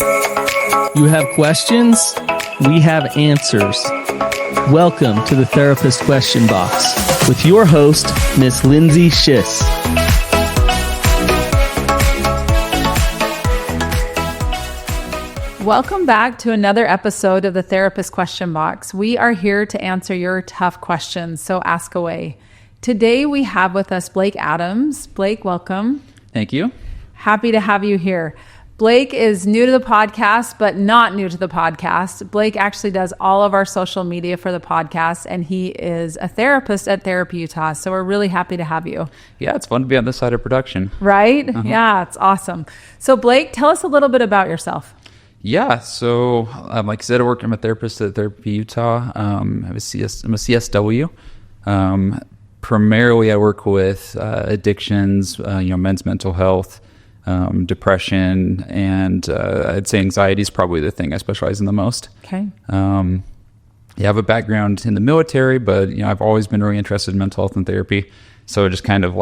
You have questions? We have answers. Welcome to the Therapist Question Box with your host, Miss Lindsay Schiss. Welcome back to another episode of the Therapist Question Box. We are here to answer your tough questions, so ask away. Today we have with us Blake Adams. Blake, welcome. Thank you. Happy to have you here. Blake is new to the podcast, but not new to the podcast. Blake actually does all of our social media for the podcast, and he is a therapist at Therapy Utah. So we're really happy to have you. Yeah, it's fun to be on this side of production. Right? Yeah, it's awesome. So Blake, tell us a little bit about yourself. Yeah, so like I said, I'm a therapist at Therapy Utah. I'm a CSW. Primarily, I work with addictions, men's mental health, depression, and I'd say anxiety is probably the thing I specialize in the most. Okay. I have a background in the military, but I've always been really interested in mental health and therapy. So it just kind of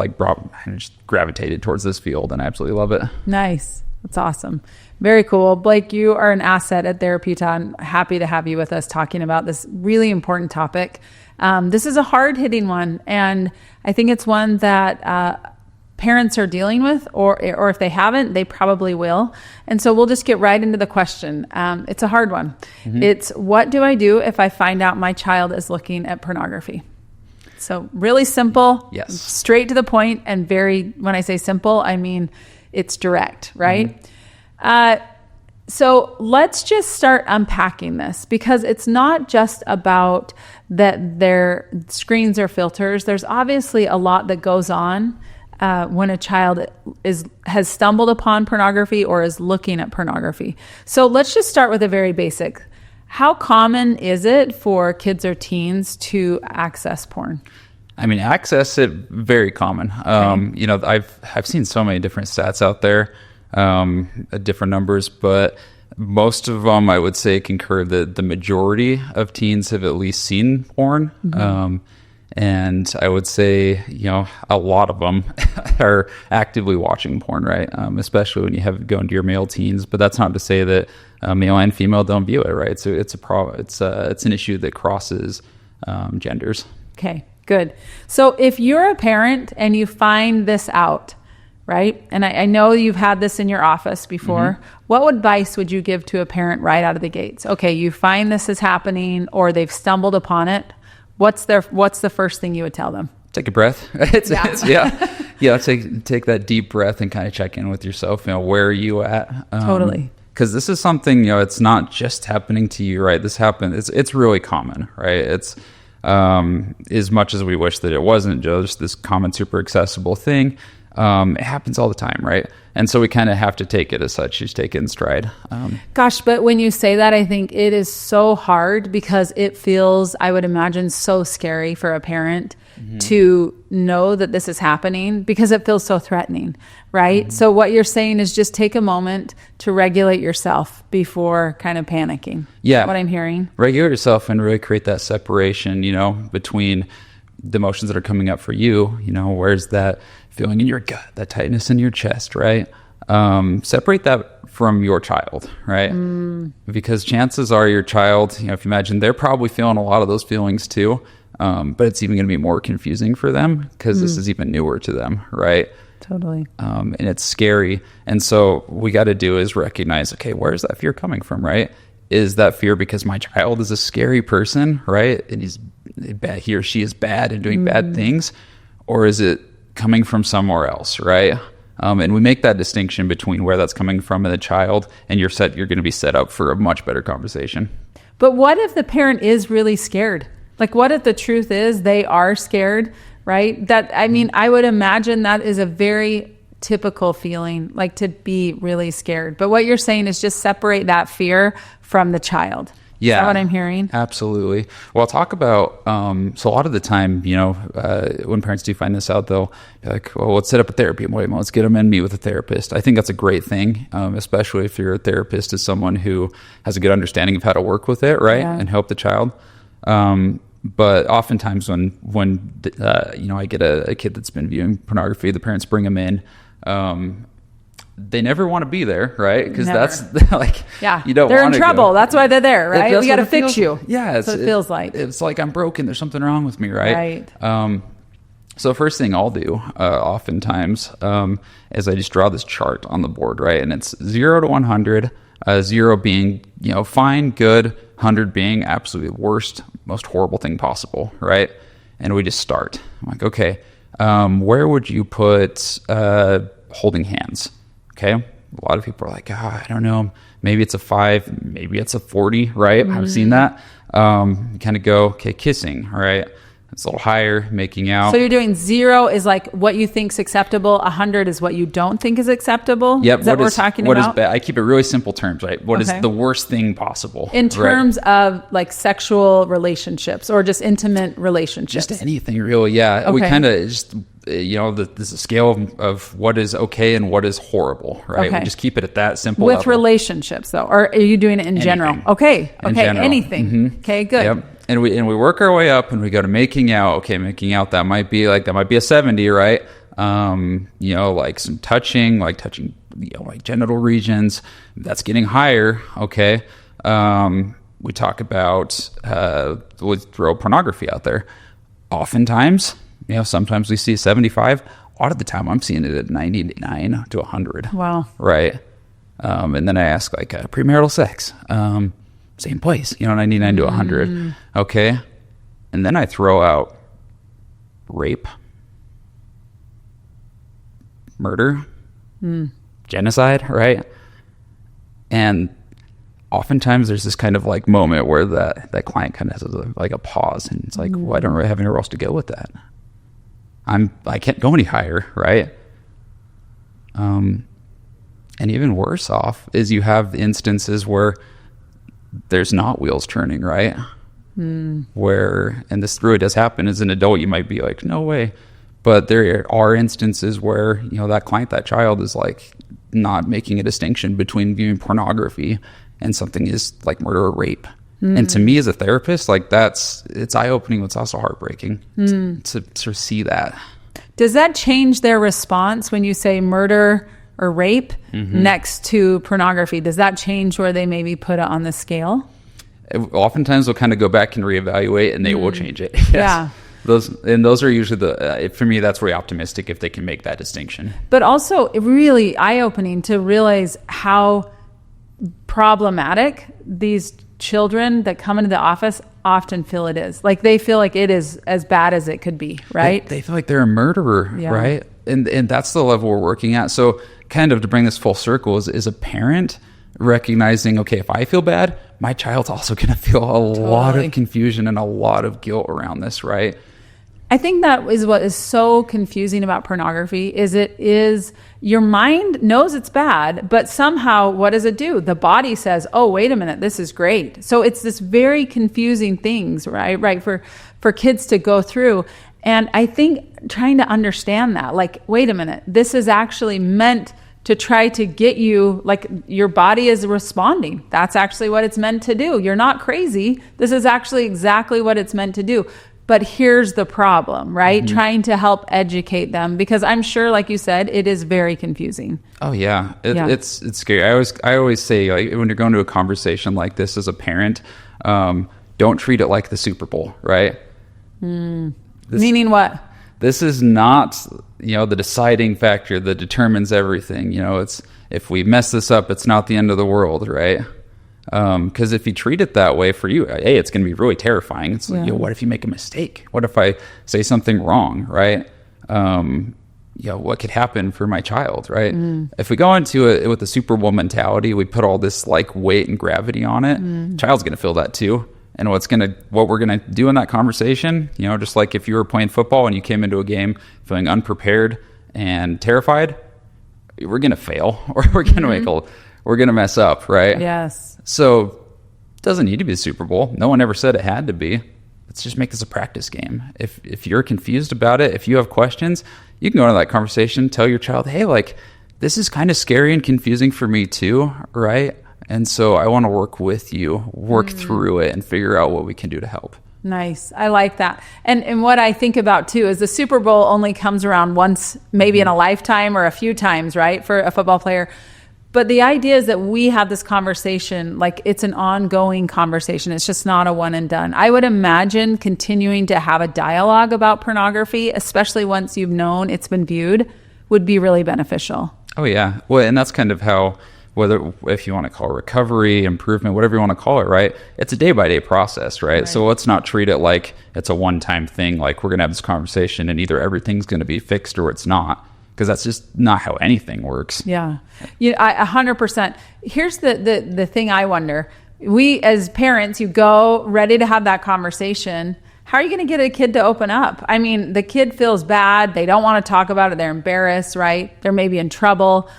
just gravitated towards this field, and I absolutely love it. Nice. That's awesome. Very cool. Blake, you are an asset at Therapy Utah. I'm happy to have you with us talking about this really important topic. This is a hard-hitting one, and I think it's one that parents are dealing with, or if they haven't, they probably will. And so we'll just get right into the question. It's a hard one. Mm-hmm. It's, what do I do if I find out my child is looking at pornography? So really simple, yes, straight to the point, and when I say simple, I mean it's direct, right? Mm-hmm. So let's just start unpacking this, because it's not just about that their screens or filters. There's obviously a lot that goes on when a child has stumbled upon pornography or is looking at pornography. So let's just start with a very basic. How common is it for kids or teens to access porn? I mean, access it, very common. Okay. I've seen so many different stats out there, different numbers, but most of them, I would say, concur that the majority of teens have at least seen porn. Mm-hmm. And I would say, a lot of them are actively watching porn, right? Especially when you go into your male teens. But that's not to say that male and female don't view it, right? So it's an issue that crosses genders. Okay, good. So if you're a parent and you find this out, right? And I know you've had this in your office before. Mm-hmm. What advice would you give to a parent right out of the gates? Okay, you find this is happening, or they've stumbled upon it. What's the first thing you would tell them? Take a breath. Take that deep breath and kind of check in with yourself. Where are you at? Totally. Because this is something, it's not just happening to you, right? This happens. It's really common, right? It's as much as we wish that it wasn't just this common, super accessible thing. It happens all the time, right? And so we kind of have to take it as such. Just take it in stride. Gosh, but when you say that, I think it is so hard, because it feels, I would imagine, so scary for a parent mm-hmm. to know that this is happening, because it feels so threatening, right? Mm-hmm. So what you're saying is just take a moment to regulate yourself before kind of panicking. Yeah. What I'm hearing. Regulate yourself and really create that separation, between the emotions that are coming up for you. Where's that feeling in your gut, that tightness in your chest, right? Separate that from your child, right? Because chances are your child, if you imagine, they're probably feeling a lot of those feelings too, but it's even going to be more confusing for them because this is even newer to them, right? Totally. And it's scary. And so what we got to do is recognize, okay, where's that fear coming from, right? Is that fear because my child is a scary person, right? And he or she is bad and doing bad things? Or is it coming from somewhere else, right? And we make that distinction between where that's coming from in the child, and you're going to be set up for a much better conversation. But what if the parent is really scared? Like, what if the truth is they are scared, right? I would imagine that is a very typical feeling, like to be really scared. But what you're saying is just separate that fear from the child. Yeah. Is that what I'm hearing? Absolutely. Well, I'll talk about, so a lot of the time, when parents do find this out, they'll be like, well, let's set up a therapy appointment. Let's get them in, meet with a therapist. I think that's a great thing, especially if your therapist is someone who has a good understanding of how to work with it, right? Yeah. And help the child. But oftentimes when I get a kid that's been viewing pornography, the parents bring them in, they never want to be there, right? Because Never. that's like, Yeah. you don't They're in want to trouble. go. That's why they're there, right? That's We got to what it fix feels- you. Yeah. That's what it feels like. It's like I'm broken. There's something wrong with me, right? Right. So first thing I'll do, oftentimes, is I just draw this chart on the board, right? And it's 0 to 100, 0 being, fine, good, 100 being absolutely worst, most horrible thing possible, right? And we just start. I'm like, okay, where would you put holding hands? Okay. A lot of people are like, I don't know. Maybe it's a 5, maybe it's a 40, right? I've seen that. Kind of go, okay, kissing, all right? It's a little higher, making out. So you're doing 0 is like what you think's acceptable. 100 is what you don't think is acceptable. Yep. Is that what we're talking what about? Is bad? I keep it really simple terms, right? What is Okay. the worst thing possible? In right? terms of like sexual relationships or just intimate relationships. Just anything really, yeah. We Okay. kind of just, there's a scale of what is okay and what is horrible, right? Okay. We just keep it at that simple With level. relationships though, or are you doing it in general? Okay. In Okay. general. Anything. Mhm. Okay. Good. Yep. And we work our way up, and we go to making out. Okay, making out, that might be a 70, right? Like some touching, like genital regions. That's getting higher. Okay. We talk about we throw pornography out there. Oftentimes, sometimes we see 75. A lot of the time, I'm seeing it at 99 to 100. Wow. Right. And then I ask like premarital sex. Same place, 99 to 100. Okay. And then I throw out rape, murder, genocide, right? And oftentimes there's this kind of like moment where that client kind of has a pause, and it's like, well, I don't really have anywhere else to go with that. I can't go any higher, right? And even worse off is you have instances where there's not wheels turning, right? Where, and this really does happen as an adult, you might be like, no way. But there are instances where, that client, that child is like not making a distinction between viewing pornography and something is like murder or rape. And to me as a therapist, like it's eye-opening, but it's also heartbreaking to sort of see that. Does that change their response when you say murder or rape next to pornography? Does that change where they maybe put it on the scale? Oftentimes they'll kind of go back and reevaluate, and they will change it. Yes. Yeah. Those are usually for me, that's very optimistic if they can make that distinction. But also really eye-opening to realize how problematic these children that come into the office often feel it is. Like they feel like it is as bad as it could be, right? They feel like they're a murderer, right? And that's the level we're working at. So kind of to bring this full circle is a parent recognizing, okay, if I feel bad, my child's also going to feel a lot of confusion and a lot of guilt around this, right? I think that is what is so confusing about pornography is your mind knows it's bad, but somehow what does it do? The body says, oh, wait a minute, this is great. So it's this very confusing things, right? For kids to go through. And I think trying to understand that, like, wait a minute, this is actually meant to try to get you, like your body is responding. That's actually what it's meant to do. You're not crazy. This is actually exactly what it's meant to do. But here's the problem, right? Trying to help educate them, because I'm sure, like you said, it is very confusing. Oh yeah, it's scary. I always say, like, when you're going to a conversation like this as a parent, don't treat it like the Super Bowl, right? Meaning what? This is not, the deciding factor that determines everything. It's, if we mess this up, it's not the end of the world, right? Because if you treat it that way, for you, it's going to be really terrifying. It's like, what if you make a mistake? What if I say something wrong, right? What could happen for my child, right? If we go into it with the Super Bowl mentality, we put all this like weight and gravity on it. Child's going to feel that too. And what we're gonna do in that conversation, just like if you were playing football and you came into a game feeling unprepared and terrified, we're gonna fail, or we're gonna mess up, right? Yes. So it doesn't need to be the Super Bowl. No one ever said it had to be. Let's just make this a practice game. If you're confused about it, if you have questions, you can go into that conversation, tell your child, hey, like, this is kind of scary and confusing for me too, right? And so I want to work with you, work through it, and figure out what we can do to help. Nice. I like that. And what I think about too is the Super Bowl only comes around once, maybe in a lifetime or a few times, right? For a football player. But the idea is that we have this conversation, like it's an ongoing conversation. It's just not a one and done. I would imagine continuing to have a dialogue about pornography, especially once you've known it's been viewed, would be really beneficial. Oh yeah. Well, and that's kind of how, whether if you want to call it recovery, improvement, whatever you want to call it, right? It's a day-by-day process, right? So let's not treat it like it's a one-time thing, like we're going to have this conversation and either everything's going to be fixed or it's not, because that's just not how anything works. Yeah. 100%. Here's the thing I wonder. We as parents, you go ready to have that conversation. How are you going to get a kid to open up? I mean, the kid feels bad. They don't want to talk about it. They're embarrassed, right? They're maybe in trouble.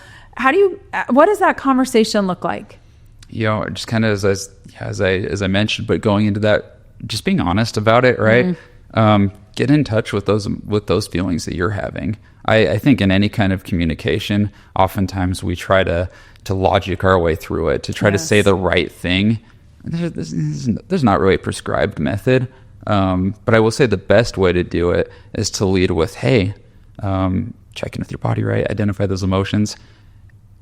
What does that conversation look like? Just kind of as I mentioned, but going into that, just being honest about it, right? Mm-hmm. Get in touch with those feelings that you're having. I think in any kind of communication, oftentimes we try to logic our way through it, to try to say the right thing. There's not really a prescribed method, but I will say the best way to do it is to lead with, hey, check in with your body, right? Identify those emotions.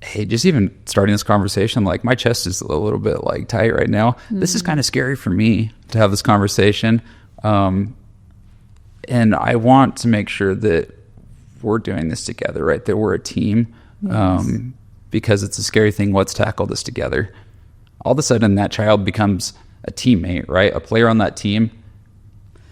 Hey, just even starting this conversation, like my chest is a little bit like tight right now. Mm-hmm. This is kind of scary for me to have this conversation. And I want to make sure that we're doing this together, right? That we're a team. Yes. Because it's a scary thing. Let's tackle this together. All of a sudden that child becomes a teammate, right? A player on that team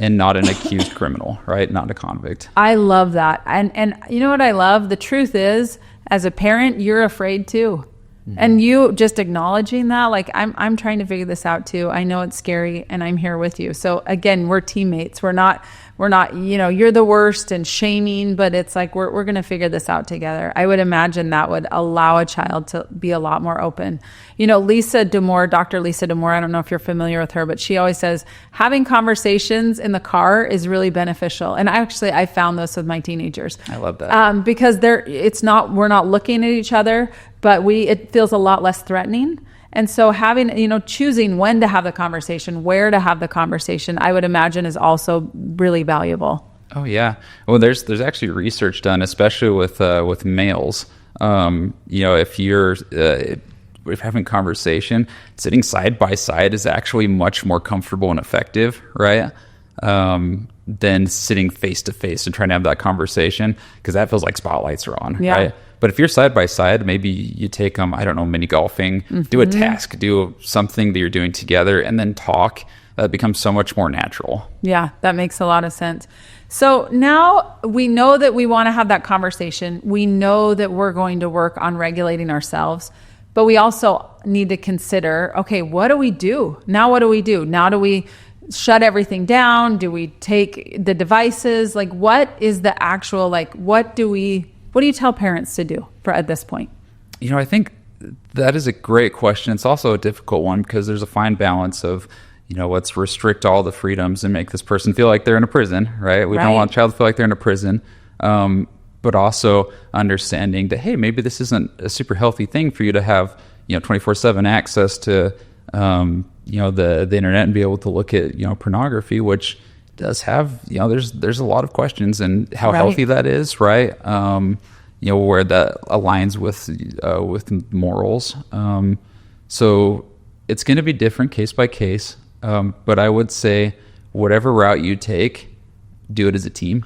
and not an accused criminal, right? Not a convict. I love that. And you know what I love? The truth is, as a parent, you're afraid too. Mm-hmm. And you just acknowledging that, like, I'm trying to figure this out too. I know it's scary and I'm here with you. So again, we're teammates. We're not, you're the worst and shaming, but it's like, we're going to figure this out together. I would imagine that would allow a child to be a lot more open. Dr. Lisa D'Amour, I don't know if you're familiar with her, but she always says having conversations in the car is really beneficial. And I found this with my teenagers. I love that. Because we're not looking at each other, but it feels a lot less threatening. And so choosing when to have the conversation, where to have the conversation, I would imagine is also really valuable. Oh yeah. Well, there's actually research done, especially with males. If you're having conversation, sitting side by side is actually much more comfortable and effective, right? Than sitting face to face and trying to have that conversation, because that feels like spotlights are on, right? But if you're side by side, maybe you take them, mini golfing, mm-hmm. do a task, do something that you're doing together, and then talk. That becomes so much more natural. Yeah, that makes a lot of sense. So now we know that we want to have that conversation. We know that we're going to work on regulating ourselves, but we also need to consider, okay, what do we do? Now what do we do? Now do we shut everything down? Do we take the devices? Like, what is the actual, what do you tell parents to do at this point? I think that is a great question. It's also a difficult one because there's a fine balance of, let's restrict all the freedoms and make this person feel like they're in a prison, right? We don't want a child to feel like they're in a prison. But also understanding that, hey, maybe this isn't a super healthy thing for you to have, 24/7 access to, the internet and be able to look at, pornography, which does have, there's a lot of questions and how healthy that is, right? Where that aligns with morals. So it's going to be different case by case. But I would say whatever route you take, do it as a team,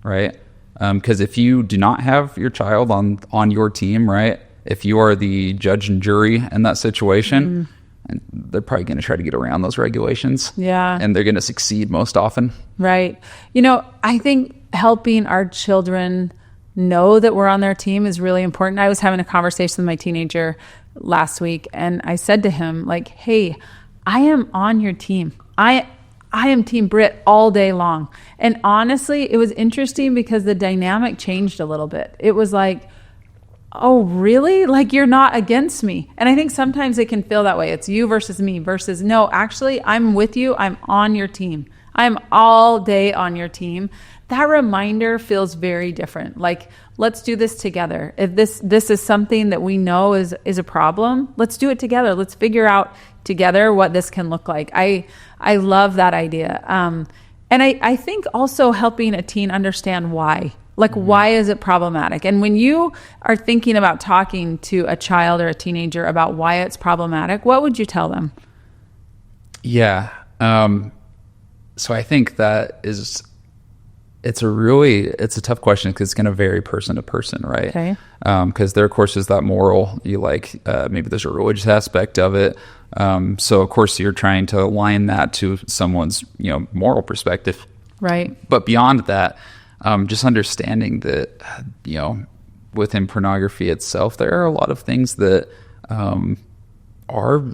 right? Because if you do not have your child on your team, right? If you are the judge and jury in that situation, and they're probably going to try to get around those regulations. Yeah. And they're going to succeed most often. Right. I think helping our children know that we're on their team is really important. I was having a conversation with my teenager last week, and I said to him, hey, I am on your team. I am Team Brit all day long. And honestly, it was interesting because the dynamic changed a little bit. It was like, oh, really? You're not against me. And I think sometimes it can feel that way. It's you versus me versus, no, actually, I'm with you. I'm on your team. I'm all day on your team. That reminder feels very different. Like, let's do this together. If this is something that we know is a problem, let's do it together. Let's figure out together what this can look like. I love that idea. And I think also helping a teen understand why. Like, why is it problematic? And when you are thinking about talking to a child or a teenager about why it's problematic, what would you tell them? Yeah. So I think that is, it's a tough question because it's going to vary person to person, right? Okay. Because there, of course, is that moral, maybe there's a religious aspect of it. So of course you're trying to align that to someone's, moral perspective. Right. But beyond that, just understanding that, within pornography itself, there are a lot of things that are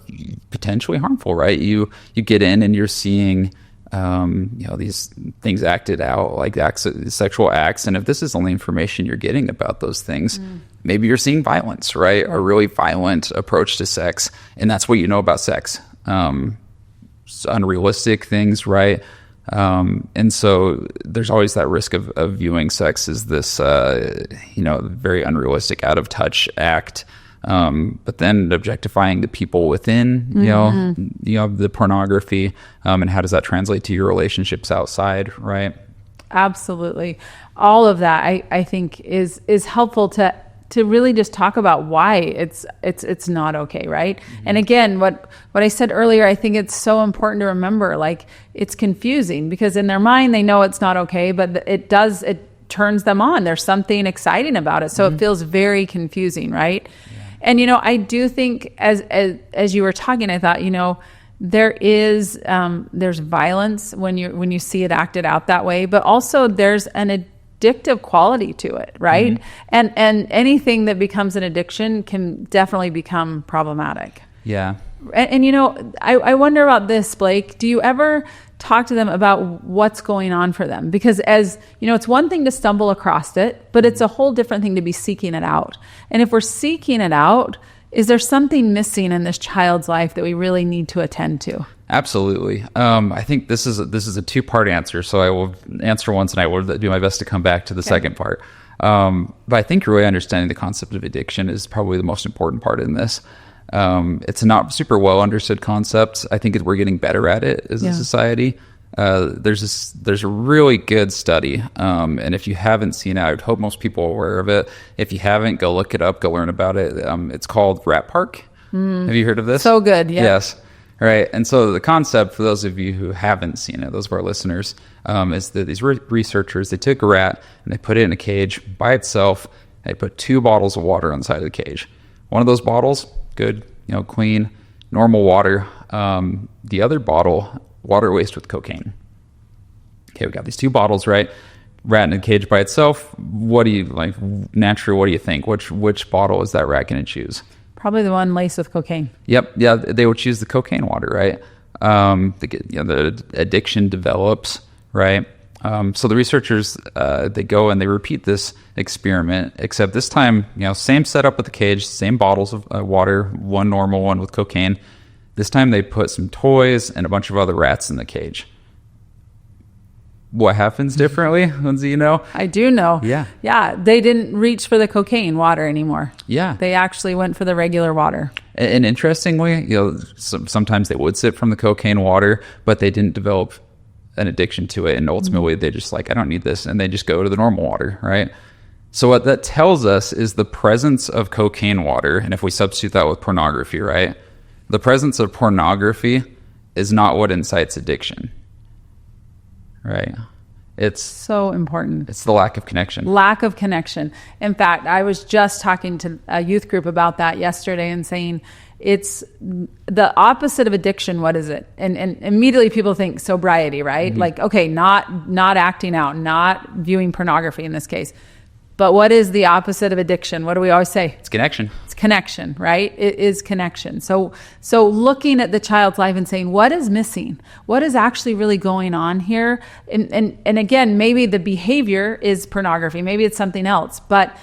potentially harmful, right? You get in and you're seeing, these things acted out, like sexual acts. And if this is only information you're getting about those things, maybe you're seeing violence, right? A really violent approach to sex. And that's what you know about sex. Unrealistic things, right? And so there's always that risk of viewing sex as this, very unrealistic, out of touch act. But then objectifying the people within, the pornography, and how does that translate to your relationships outside, right? Absolutely. All of that I think is helpful to really just talk about why it's not okay, right? And again, what I said earlier, I think it's so important to remember, like, it's confusing because in their mind they know it's not okay, but it turns them on. There's something exciting about it. So it feels very confusing, right? And, I do think as you were talking, I thought, there's violence when you see it acted out that way, but also there's an addictive quality to it, right? And anything that becomes an addiction can definitely become problematic. Yeah. And I wonder about this, Blake. Do you ever talk to them about what's going on for them? Because it's one thing to stumble across it, but it's a whole different thing to be seeking it out. And if we're seeking it out, is there something missing in this child's life that we really need to attend to? Absolutely. I think this is a two-part answer. So I will answer once and I will do my best to come back to the second part. But I think really understanding the concept of addiction is probably the most important part in this. It's a not super well understood concept. I think we're getting better at it as a society. There's a really good study, and if you haven't seen it, I would hope most people are aware of it. If you haven't, go look it up, go learn about it. It's called Rat Park. Have you heard of this? So good, yeah. Yes. All right. And so the concept, for those of you who haven't seen it, those of our listeners, is that these researchers, they took a rat and they put it in a cage by itself. They put 2 bottles of water on the side of the cage. One of those bottles, good, clean, normal water. The other bottle, water laced with cocaine. Okay, we got these 2 bottles, right? Rat in a cage by itself. What do you like? Naturally, what do you think? Which bottle is that rat going to choose? Probably the one laced with cocaine. Yep. Yeah, they would choose the cocaine water, right? The addiction develops, right? So the researchers, they go and they repeat this experiment, except this time, same setup with the cage, same bottles of water, one normal, one with cocaine. This time they put some toys and a bunch of other rats in the cage. What happens differently, Lindsay, I do know. Yeah. Yeah, they didn't reach for the cocaine water anymore. Yeah. They actually went for the regular water. And interestingly, sometimes they would sip from the cocaine water, but they didn't develop an addiction to it. And ultimately, they just I don't need this. And they just go to the normal water, right? So what that tells us is the presence of cocaine water. And if we substitute that with pornography, right? The presence of pornography is not what incites addiction. Right. It's so important. It's the lack of connection. Lack of connection. In fact, I was just talking to a youth group about that yesterday and saying it's the opposite of addiction. What is it? And immediately people think sobriety, right? Mm-hmm. Like, okay, not acting out, not viewing pornography in this case. But what is the opposite of addiction? What do we always say? It's connection. It's connection, right? It is connection. So looking at the child's life and saying, what is missing? What is actually really going on here? And again, maybe the behavior is pornography. Maybe it's something else. But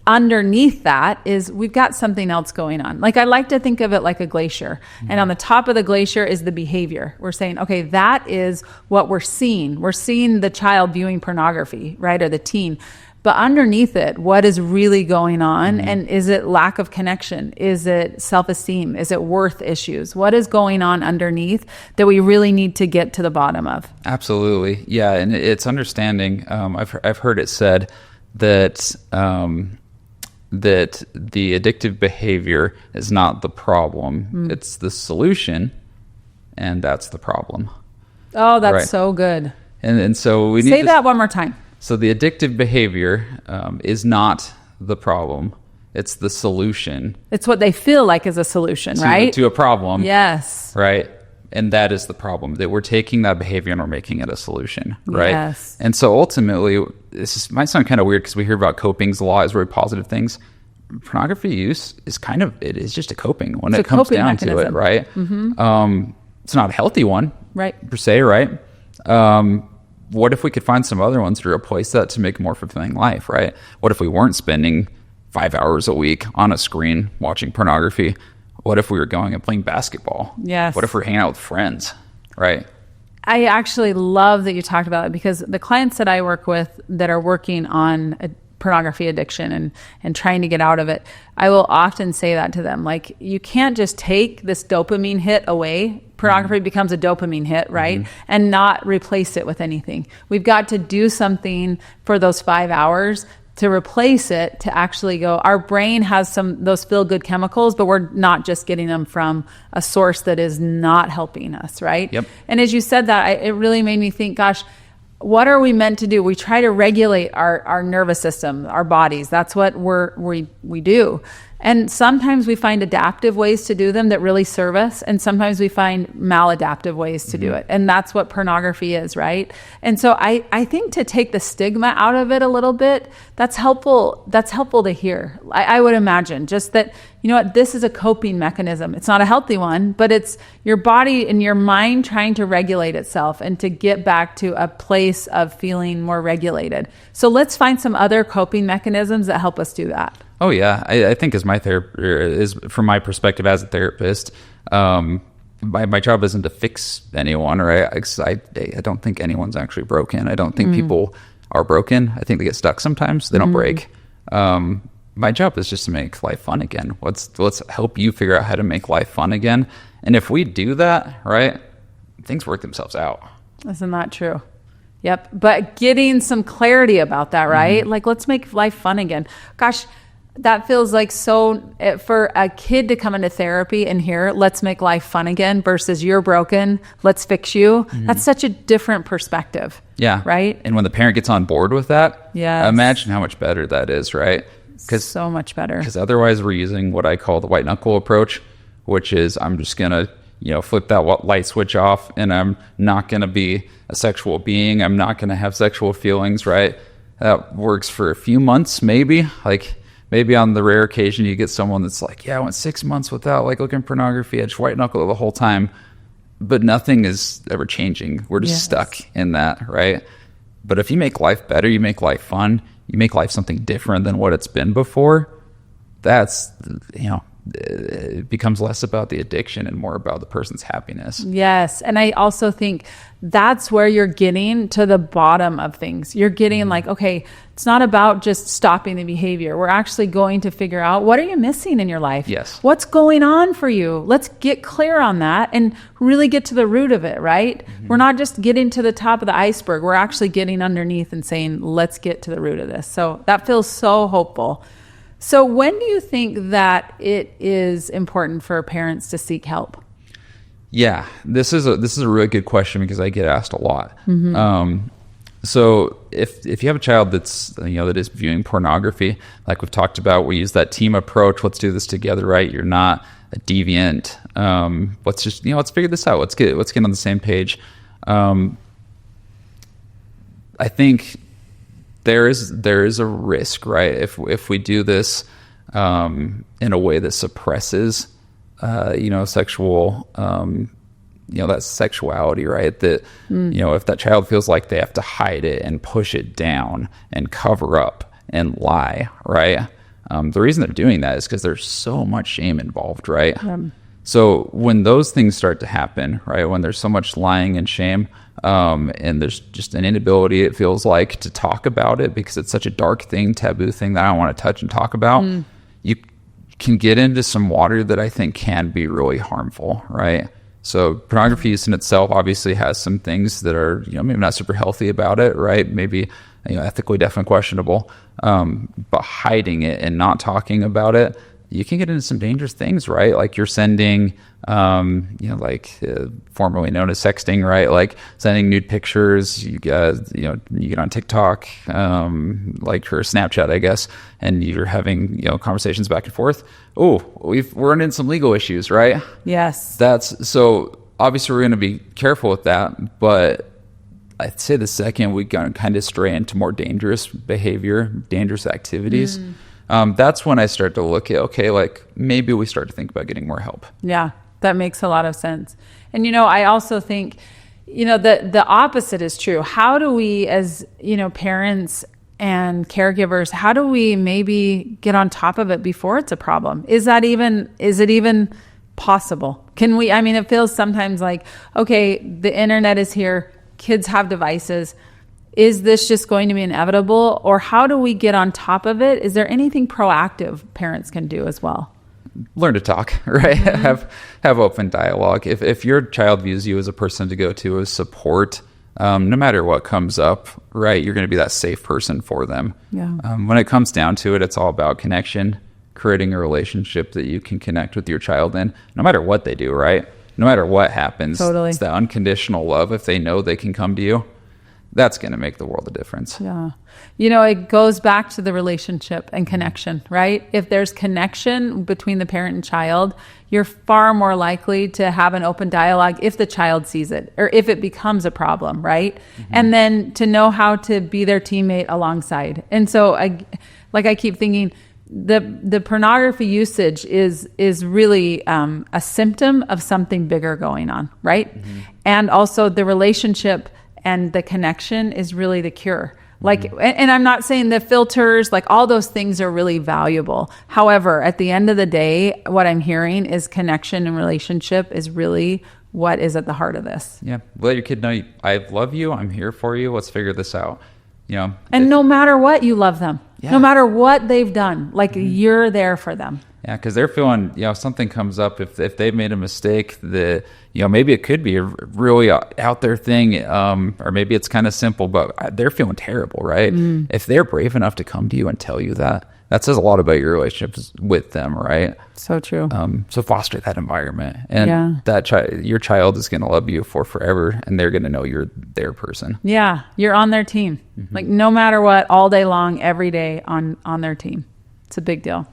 underneath that is we've got something else going on. Like, I like to think of it like a glacier. And on the top of the glacier is the behavior. We're saying, okay, that is what we're seeing. We're seeing the child viewing pornography, right? Or the teen. But underneath it, what is really going on? And is it lack of connection? Is it self-esteem? Is it worth issues? What is going on underneath that we really need to get to the bottom of? Absolutely. Yeah. And it's understanding. I've heard it said that that the addictive behavior is not the problem. It's the solution, and that's the problem. Oh, that's right. So good. And so we need Say that one more time. So the addictive behavior is not the problem. It's the solution. It's what they feel like is a solution, right? To a problem. Yes. Right. And that is the problem, that we're taking that behavior and we're making it a solution, right? Yes. And so ultimately, might sound kind of weird because we hear about copings a lot as very positive things. Pornography use is it is just a coping when it comes down to it, right? It's not a healthy one, right, per se, right? What if we could find some other ones to replace that to make a more fulfilling life, right? What if we weren't spending 5 hours a week on a screen watching pornography? What if we were going and playing basketball? Yes. What if we're hanging out with friends, right? I actually love that you talked about it, because the clients that I work with that are working on a pornography addiction and trying to get out of it, I will often say that to them. Like, you can't just take this dopamine hit away. Pornography becomes a dopamine hit, right? And not replace it with anything. We've got to do something for those 5 hours to replace it, to actually go, our brain has those feel-good chemicals, but we're not just getting them from a source that is not helping us, right? Yep. And as you said that, it really made me think, gosh, what are we meant to do? We try to regulate our nervous system, our bodies. That's what we do. And sometimes we find adaptive ways to do them that really serve us. And sometimes we find maladaptive ways to do it. And that's what pornography is, right? And so I think to take the stigma out of it a little bit, that's helpful. That's helpful to hear. I would imagine just that, you know what, this is a coping mechanism. It's not a healthy one, but it's your body and your mind trying to regulate itself and to get back to a place of feeling more regulated. So let's find some other coping mechanisms that help us do that. Oh yeah, I think as from my perspective as a therapist, my job isn't to fix anyone, right? I don't think anyone's actually broken. I don't think people are broken. I think they get stuck sometimes. They don't break. My job is just to make life fun again. Let's help you figure out how to make life fun again. And if we do that, right, things work themselves out. Isn't that true? Yep. But getting some clarity about that, right? Like, let's make life fun again. Gosh, that feels like for a kid to come into therapy and hear, let's make life fun again versus you're broken, let's fix you. That's such a different perspective. Yeah. Right? And when the parent gets on board with that, yes, imagine how much better that is, right? So much better. Because otherwise we're using what I call the white knuckle approach, which is I'm just going to flip that light switch off, and I'm not going to be a sexual being. I'm not going to have sexual feelings, right? That works for a few months, maybe. Like, maybe on the rare occasion you get someone that's like, yeah, I went 6 months without looking at pornography. I just white knuckle the whole time. But nothing is ever changing. We're just stuck in that, right? But if you make life better, you make life fun, you make life something different than what it's been before, that's, it becomes less about the addiction and more about the person's happiness. Yes. And I also think that's where you're getting to the bottom of things. You're getting like, okay, it's not about just stopping the behavior. We're actually going to figure out, what are you missing in your life? Yes. What's going on for you? Let's get clear on that and really get to the root of it, right? We're not just getting to the top of the iceberg. We're actually getting underneath and saying, let's get to the root of this. So that feels so hopeful. So when do you think that it is important for parents to seek help? Yeah, this is a really good question because I get asked a lot. So if you have a child that's that is viewing pornography, like we've talked about, we use that team approach. Let's do this together, right? You're not a deviant. Let's figure this out. Let's get on the same page. I think there is a risk, right? If we do this in a way that suppresses sexual that sexuality, right? That if that child feels like they have to hide it and push it down and cover up and lie, right? The reason they're doing that is because there's so much shame involved, right? So when those things start to happen, right, when there's so much lying and shame, and there's just an inability, it feels like, to talk about it because it's such a dark thing, taboo thing that I don't want to touch and talk about, you can get into some water that I think can be really harmful, right? So pornography use in itself obviously has some things that are, maybe not super healthy about it, right? Maybe, ethically definitely questionable. But hiding it and not talking about it, you can get into some dangerous things, right? Like you're sending, formerly known as sexting, right? Like sending nude pictures. You get on TikTok, like for Snapchat, I guess, and you're having, conversations back and forth. Oh, we're running into some legal issues, right? Yes. So obviously we're going to be careful with that, but I'd say the second we kind of stray into more dangerous behavior, dangerous activities, that's when I start to look at, okay, like maybe we start to think about getting more help. Yeah, that makes a lot of sense. And, I also think, the opposite is true. How do we, as, parents and caregivers, how do we maybe get on top of it before it's a problem? Is it even possible? Can we, it feels sometimes like, okay, the internet is here, kids have devices. Is this just going to be inevitable, or how do we get on top of it? Is there anything proactive parents can do as well? Learn to talk, right? Have open dialogue. If your child views you as a person to go to as support, no matter what comes up, right, you're going to be that safe person for them. Yeah. When it comes down to it, it's all about connection, creating a relationship that you can connect with your child in, no matter what they do, right? No matter what happens. Totally. It's that unconditional love. If they know they can come to you, that's going to make the world a difference. Yeah. It goes back to the relationship and connection, right? If there's connection between the parent and child, you're far more likely to have an open dialogue if the child sees it or if it becomes a problem, right? And then to know how to be their teammate alongside. And so I keep thinking the pornography usage is really a symptom of something bigger going on, right? And also the relationship and the connection is really the cure. And I'm not saying the filters, like all those things are really valuable. However, at the end of the day, what I'm hearing is connection and relationship is really what is at the heart of this. Yeah. Let your kid know, I love you. I'm here for you. Let's figure this out. And no matter what, you love them. Yeah. No matter what they've done, you're there for them. Yeah, because they're feeling, if something comes up, if they've made a mistake, maybe it could be a really out there thing, or maybe it's kind of simple, but they're feeling terrible, right? If they're brave enough to come to you and tell you that says a lot about your relationships with them, right? So true. So foster that environment, and your child is going to love you for forever, and they're going to know you're their person. Yeah, you're on their team, no matter what, all day long, every day on their team. It's a big deal.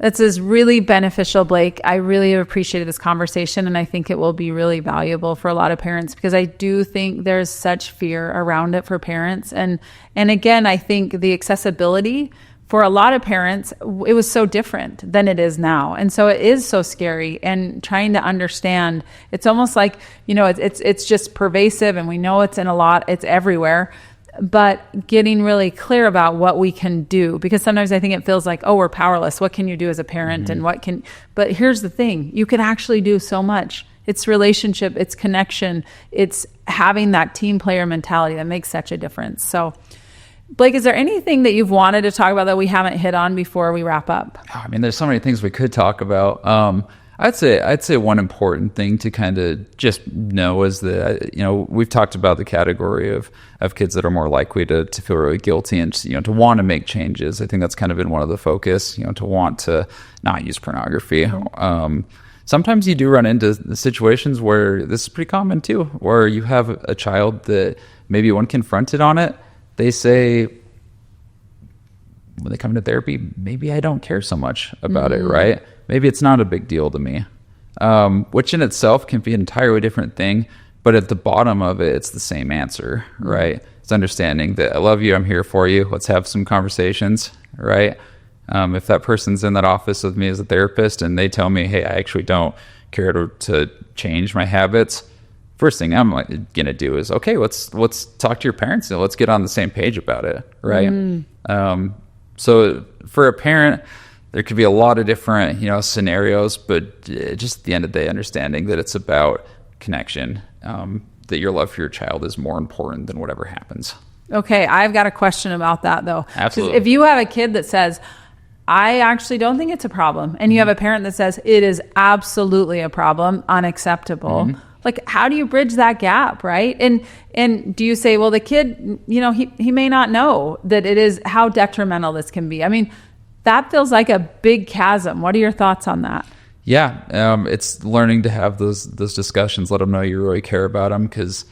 This is really beneficial, Blake. I really appreciated this conversation, and I think it will be really valuable for a lot of parents because I do think there's such fear around it for parents. And again, I think the accessibility for a lot of parents, it was so different than it is now. And so it is so scary, and trying to understand, it's almost like, it's just pervasive, and we know it's it's everywhere. But getting really clear about what we can do, because sometimes I think it feels like, oh, we're powerless. What can you do as a parent? But here's the thing, you can actually do so much. It's relationship, it's connection, it's having that team player mentality that makes such a difference. So Blake, is there anything that you've wanted to talk about that we haven't hit on before we wrap up? There's so many things we could talk about. I'd say one important thing to kind of just know is that, we've talked about the category of kids that are more likely to feel really guilty and, to want to make changes. I think that's kind of been one of the focus, to want to not use pornography. Sometimes you do run into the situations where this is pretty common too, where you have a child that maybe when confronted on it, they say, when they come into therapy, maybe I don't care so much about it, right? Maybe it's not a big deal to me, which in itself can be an entirely different thing. But at the bottom of it, it's the same answer, right? It's understanding that I love you, I'm here for you. Let's have some conversations, right? If that person's in that office with me as a therapist and they tell me, hey, I actually don't care to change my habits, first thing I'm going to do is, okay, let's talk to your parents and let's get on the same page about it, right? So for a parent, there could be a lot of different, scenarios, but just at the end of the day, understanding that it's about connection, that your love for your child is more important than whatever happens. Okay, I've got a question about that, though. Absolutely. If you have a kid that says, I actually don't think it's a problem, and you have a parent that says it is absolutely a problem, unacceptable, like, how do you bridge that gap, right? And do you say, well, the kid, he may not know that it is, how detrimental this can be? I mean, that feels like a big chasm. What are your thoughts on that? Yeah, it's learning to have those discussions. Let them know you really care about them, because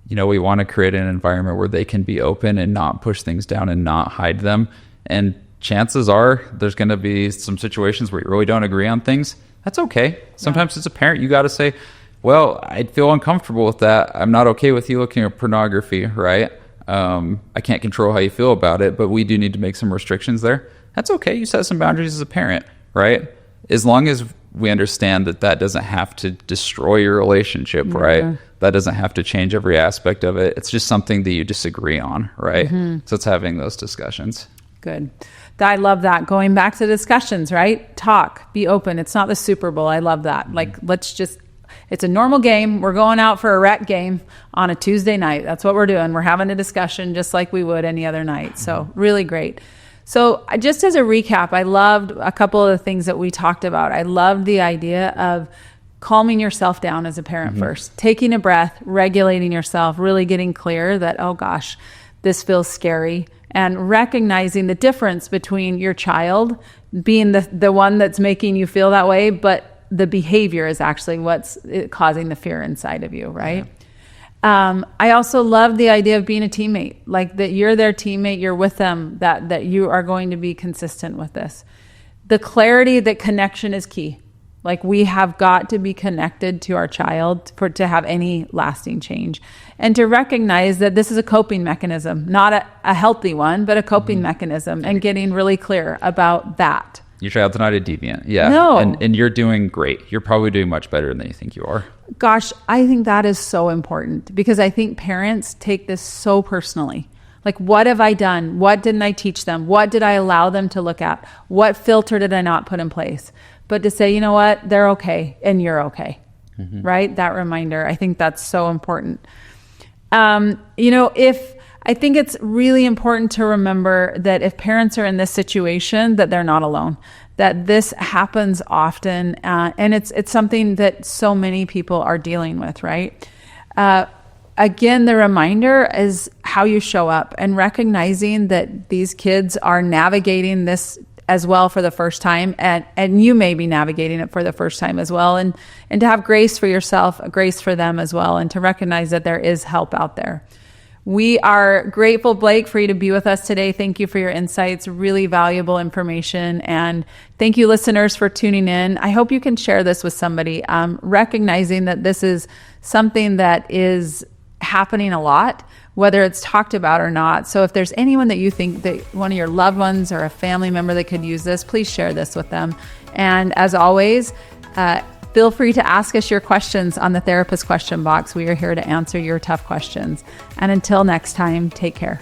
we want to create an environment where they can be open and not push things down and not hide them. And chances are there's going to be some situations where you really don't agree on things. That's okay. Sometimes as a parent, you got to say, well, I'd feel uncomfortable with that. I'm not okay with you looking at pornography, right? I can't control how you feel about it, but we do need to make some restrictions there. That's okay. You set some boundaries as a parent, right? As long as we understand that doesn't have to destroy your relationship, right? That doesn't have to change every aspect of it. It's just something that you disagree on, right? So it's having those discussions. Good. I love that. Going back to discussions, right? Talk, be open. It's not the Super Bowl. I love that. Like, it's a normal game. We're going out for a rec game on a Tuesday night. That's what we're doing. We're having a discussion just like we would any other night. So really great. So just as a recap, I loved a couple of the things that we talked about. I loved the idea of calming yourself down as a parent first, taking a breath, regulating yourself, really getting clear that, oh gosh, this feels scary, and recognizing the difference between your child being the one that's making you feel that way, but the behavior is actually what's causing the fear inside of you, right? I also love the idea of being a teammate, like that you're their teammate, you're with them, that you are going to be consistent with this. The clarity that connection is key. Like, we have got to be connected to our child to have any lasting change, and to recognize that this is a coping mechanism, not a healthy one, but a coping mechanism, and getting really clear about that. Your child's not a deviant. Yeah. No. And you're doing great. You're probably doing much better than you think you are. Gosh, I think that is so important, because I think parents take this so personally. Like, what have I done? What didn't I teach them? What did I allow them to look at? What filter did I not put in place? But to say, you know what, they're okay and you're okay, right? That reminder, I think that's so important. I think it's really important to remember that if parents are in this situation, that they're not alone, that this happens often, and it's something that so many people are dealing with, right? Again, the reminder is how you show up, and recognizing that these kids are navigating this as well for the first time, and you may be navigating it for the first time as well, and to have grace for yourself, grace for them as well, and to recognize that there is help out there. We are grateful, Blake, for you to be with us today. Thank you for your insights, really valuable information, and thank you, listeners, for tuning in. I hope you can share this with somebody, recognizing that this is something that is happening a lot, whether it's talked about or not. So if there's anyone that you think that one of your loved ones or a family member that could use this, please share this with them. And as always, feel free to ask us your questions on the Therapist Question Box. We are here to answer your tough questions. And until next time, take care.